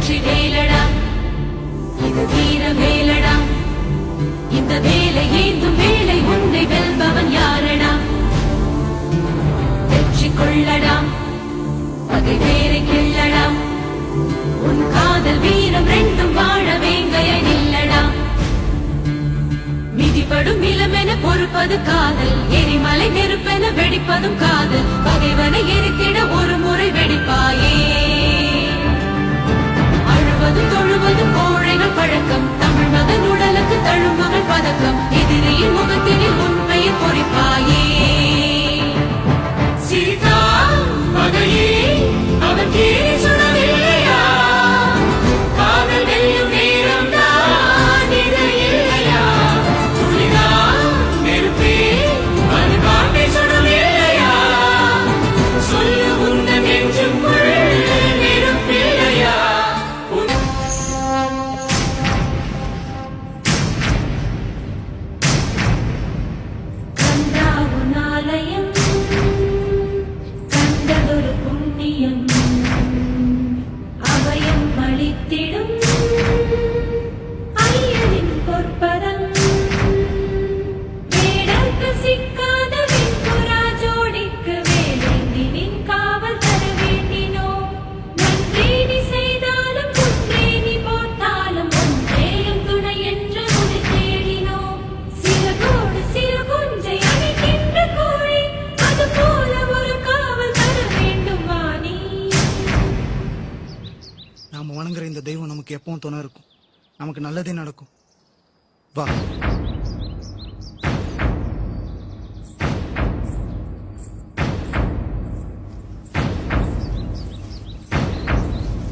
வெற்றி வேலடா, இது வீர வேலடா. இந்த வேலை ஏந்தும் வேலை உன்னை வெல்பவன் யாரடா? வெற்றி கொள்ளடா, பகை வேரை கிள்ளடா. உன் காதல் வீரம் ரெண்டும் வாழ வேங்கைய நில்லடா. மிதிப்படும் நிலமென பொறுப்பது காதல், எரிமலை நெருப்பென வெடிப்பதும் காதல். பகைவனை எரித்திட ஒரு முறை வெடிப்பாயே. அழுவதும் தொழுவதும் கோழைகள் பழக்கம், தமிழ் மகன் உடலுக்கு தழும்புகள் பதக்கம். எதிரியின் முகத்தினில் உண்மையை பொறிப்பாயே. சீதா பகையே அவன் கேலி சுடவில்லையா? காதல் வெல்லும் நேரம் தான் இது இல்லையா? துளிதா நெருப்பே அது காட்டை சுடவில்லையா? சொல்லு உந்தன் நெஞ்சுக்குள் நெருப்பில்லையா? கந்தாவுன் ஆலயம் கண்டதொரு புண்ணியம், அபயம் அளித்திடும் ஐயனின் பொற்பதம். வேடர்க்கு சிக்காத வெண்புறா ஜோடிக்கு வேலேந்தினின் காவல் தர வேண்டினோம். நன்றே நீ செய்தாலும் குன்றே நீ போட்டாலும் ஒன்றே என் துணை என்று உன்னை தேடினோம். சிறகோடு சிறு குஞ்சை அணைக்கின்ற கோழி, அது போல ஒரு காவல் தர வேண்டும் வாணி. நாம வணங்குற இந்த தெய்வம் நமக்கு எப்பவும் துணை இருக்கும். நமக்கு நல்லதே நடக்கும். வா.